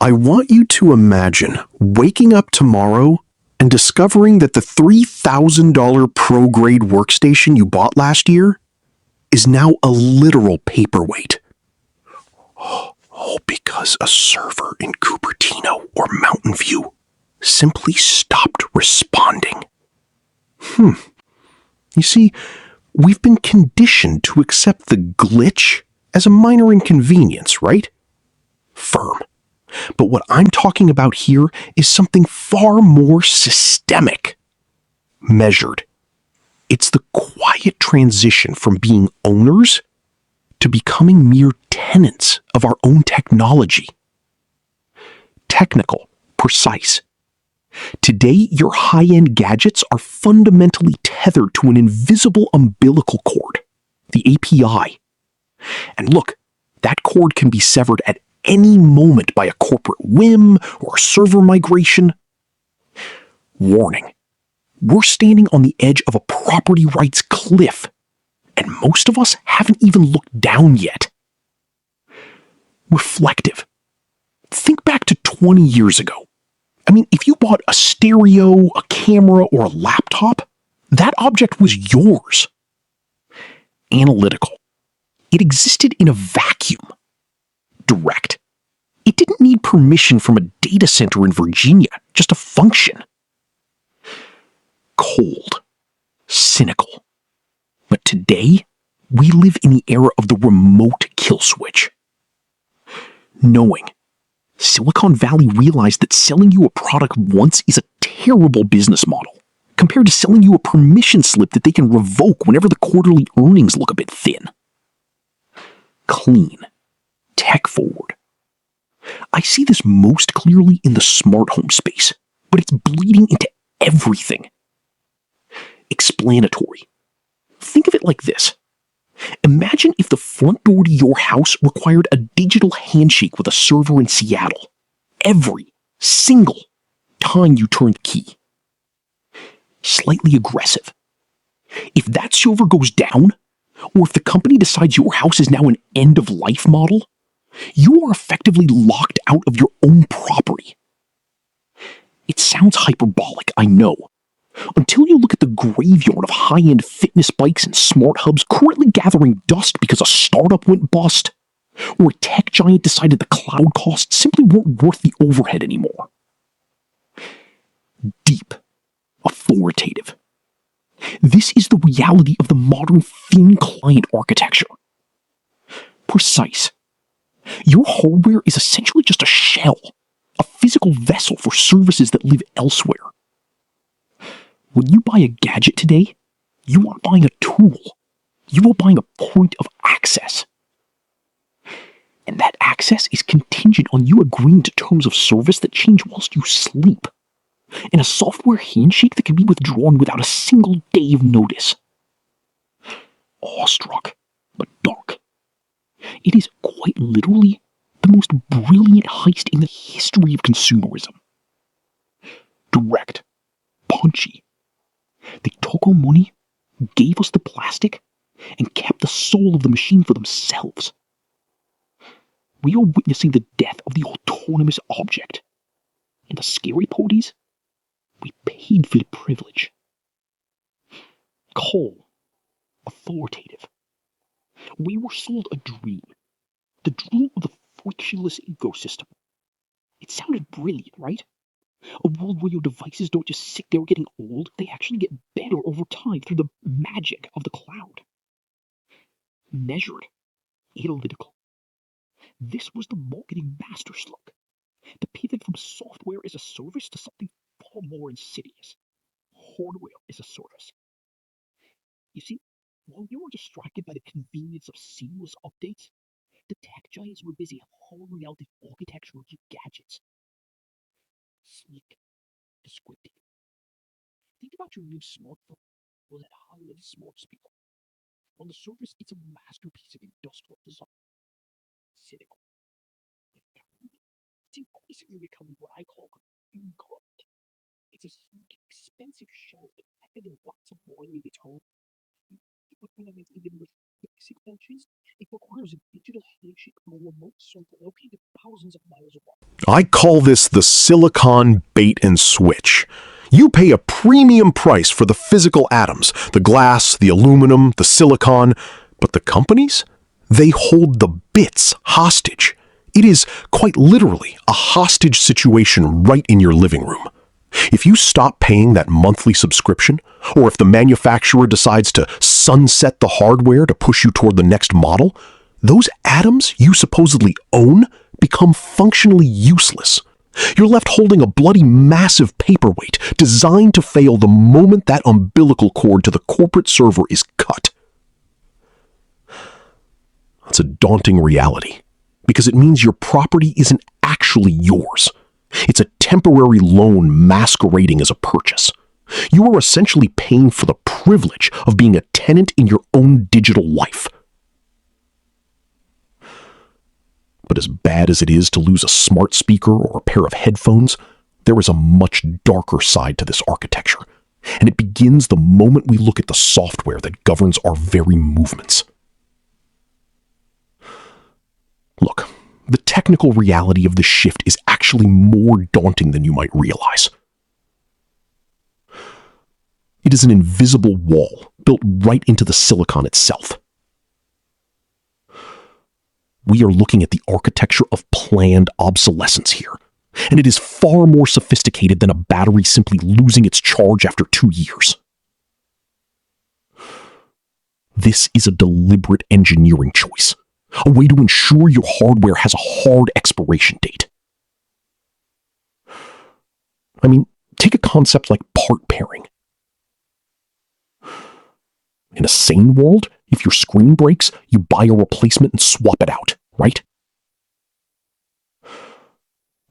I want you to imagine waking up tomorrow and discovering that the $3,000 pro-grade workstation you bought last year is now a literal paperweight. All because a server in Cupertino or Mountain View simply stopped responding. You see, we've been conditioned to accept the glitch as a minor inconvenience, right? Firm. But what I'm talking about here is something far more systemic. Measured. It's the quiet transition from being owners to becoming mere tenants of our own technology. Technical, precise. Today, your high-end gadgets are fundamentally tethered to an invisible umbilical cord, the API. And look, that cord can be severed at any moment by a corporate whim or a server migration. Warning. We're standing on the edge of a property rights cliff, and most of us haven't even looked down yet. Reflective. Think back to 20 years ago. I mean, if you bought a stereo, a camera, or a laptop, that object was yours. Analytical. It existed in a vacuum. Direct. It didn't need permission from a data center in Virginia just to function. Cold. Cynical. But today, we live in the era of the remote kill switch. Knowing. Silicon Valley realized that selling you a product once is a terrible business model, compared to selling you a permission slip that they can revoke whenever the quarterly earnings look a bit thin. Clean. Tech forward. I see this most clearly in the smart home space, but it's bleeding into everything. Explanatory. Think of it like this. Imagine if the front door to your house required a digital handshake with a server in Seattle every single time you turn the key. Slightly aggressive. If that server goes down, or if the company decides your house is now an end-of-life model, you are effectively locked out of your own property. It sounds hyperbolic, I know, until you look at the graveyard of high-end fitness bikes and smart hubs currently gathering dust because a startup went bust, or a tech giant decided the cloud costs simply weren't worth the overhead anymore. Deep. Authoritative. This is the reality of the modern thin client architecture. Precise. Your hardware is essentially just a shell, a physical vessel for services that live elsewhere. When you buy a gadget today, you aren't buying a tool. You are buying a point of access. And that access is contingent on you agreeing to terms of service that change whilst you sleep, and a software handshake that can be withdrawn without a single day of notice. Awestruck, but dark. It is quite literally the most brilliant heist in the history of consumerism. Direct. Punchy. They took our money, gave us the plastic, and kept the soul of the machine for themselves. We are witnessing the death of the autonomous object. And the scary part is, we paid for the privilege. Cold. Authoritative. We were sold a dream. The dream of the frictionless ecosystem. It sounded brilliant, right? A world where your devices don't just sit there getting old, they actually get better over time through the magic of the cloud. Measured. Analytical. This was the marketing masterstroke. The pivot from software as a service to something far more insidious. Hardware as a service. You see, while you were distracted by the convenience of seamless updates, the tech giants were busy hollowing out the architecture of your gadgets. Sleek. Descriptive. Think about your new smartphone or that high-end smart speaker. On the surface, it's a masterpiece of industrial design. Cynical. It's increasingly becoming what I call incarnate. It's a huge, expensive shell that packed in lots of oily return. Even with I call this the silicon bait and switch. You pay a premium price for the physical atoms, the glass, the aluminum, the silicon, but the companies? They hold the bits hostage. It is quite literally a hostage situation right in your living room. If you stop paying that monthly subscription, or if the manufacturer decides to sunset the hardware to push you toward the next model, those atoms you supposedly own become functionally useless. You're left holding a bloody massive paperweight designed to fail the moment that umbilical cord to the corporate server is cut. That's a daunting reality, because it means your property isn't actually yours. It's a temporary loan masquerading as a purchase. You are essentially paying for the privilege of being a tenant in your own digital life. But as bad as it is to lose a smart speaker or a pair of headphones, there is a much darker side to this architecture, and it begins the moment we look at the software that governs our very movements. Look, the technical reality of this shift is actually more daunting than you might realize. It is an invisible wall built right into the silicon itself. We are looking at the architecture of planned obsolescence here, and it is far more sophisticated than a battery simply losing its charge after 2 years. This is a deliberate engineering choice, a way to ensure your hardware has a hard expiration date. I mean, take a concept like part pairing. In a sane world, if your screen breaks, you buy a replacement and swap it out, right?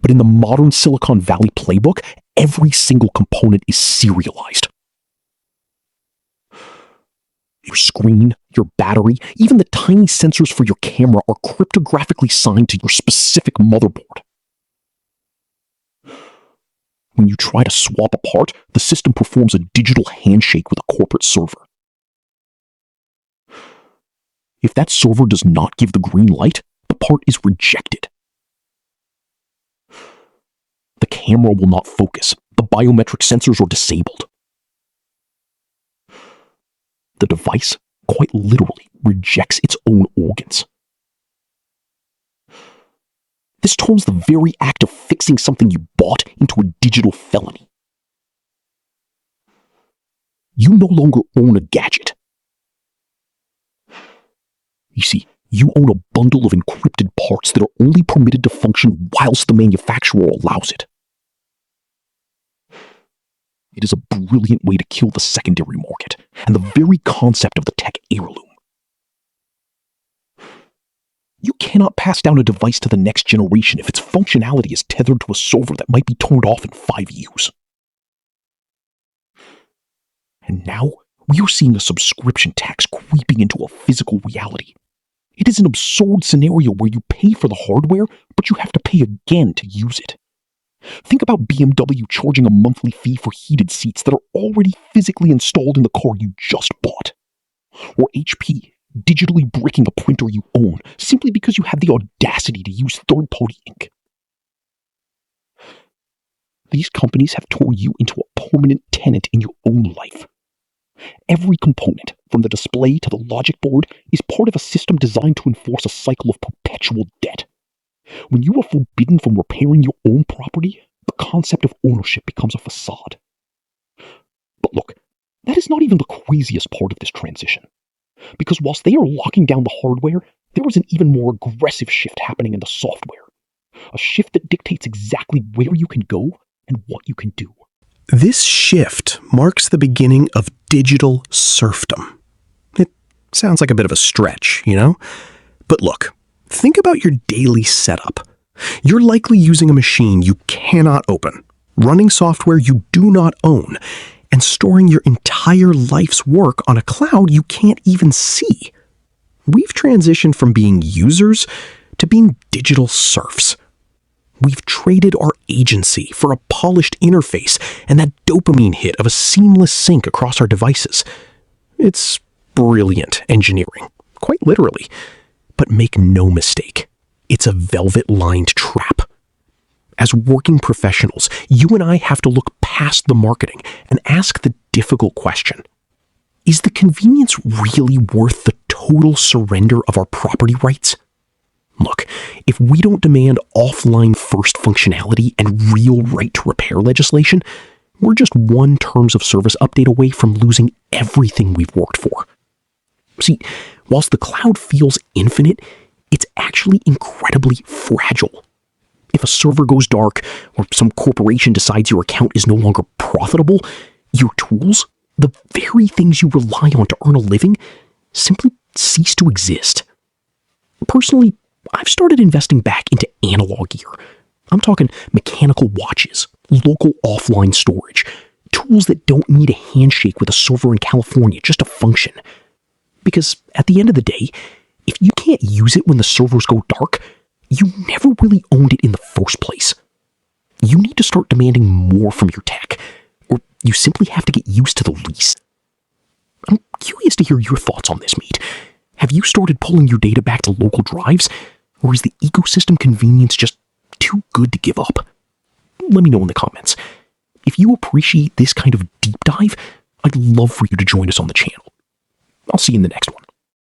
But in the modern Silicon Valley playbook, every single component is serialized. Your screen, your battery, even the tiny sensors for your camera are cryptographically signed to your specific motherboard. When you try to swap a part, the system performs a digital handshake with a corporate server. If that server does not give the green light, the part is rejected. The camera will not focus. The biometric sensors are disabled. The device, quite literally, rejects its own organs. This turns the very act of fixing something you bought into a digital felony. You no longer own a gadget. You see, you own a bundle of encrypted parts that are only permitted to function whilst the manufacturer allows it. It is a brilliant way to kill the secondary market and the very concept of the tech heirloom. You cannot pass down a device to the next generation if its functionality is tethered to a server that might be turned off in 5 years. And now, we are seeing a subscription tax creeping into a physical reality. It is an absurd scenario where you pay for the hardware, but you have to pay again to use it. Think about BMW charging a monthly fee for heated seats that are already physically installed in the car you just bought. Or HP digitally bricking a printer you own simply because you have the audacity to use third-party ink. These companies have turned you into a permanent tenant in your own life. Every component, from the display to the logic board, is part of a system designed to enforce a cycle of perpetual debt. When you are forbidden from repairing your own property, the concept of ownership becomes a facade. But look, that is not even the craziest part of this transition. Because whilst they are locking down the hardware, there is an even more aggressive shift happening in the software. A shift that dictates exactly where you can go and what you can do. This shift marks the beginning of digital serfdom. It sounds like a bit of a stretch, you know? But look, think about your daily setup. You're likely using a machine you cannot open, running software you do not own, and storing your entire life's work on a cloud you can't even see. We've transitioned from being users to being digital serfs. We've traded our agency for a polished interface and that dopamine hit of a seamless sync across our devices. It's brilliant engineering, quite literally. But make no mistake, it's a velvet-lined trap. As working professionals, you and I have to look past the marketing and ask the difficult question. Is the convenience really worth the total surrender of our property rights? Look, if we don't demand offline first functionality and real right to repair legislation, we're just one terms of service update away from losing everything we've worked for. See, whilst the cloud feels infinite, it's actually incredibly fragile. If a server goes dark, or some corporation decides your account is no longer profitable, your tools, the very things you rely on to earn a living, simply cease to exist. Personally, I've started investing back into analog gear. I'm talking mechanical watches, local offline storage, tools that don't need a handshake with a server in California just to function. Because at the end of the day, if you can't use it when the servers go dark, you never really owned it in the first place. You need to start demanding more from your tech, or you simply have to get used to the least. I'm curious to hear your thoughts on this, Meat. Have you started pulling your data back to local drives, or is the ecosystem convenience just too good to give up? Let me know in the comments. If you appreciate this kind of deep dive, I'd love for you to join us on the channel. I'll see you in the next one.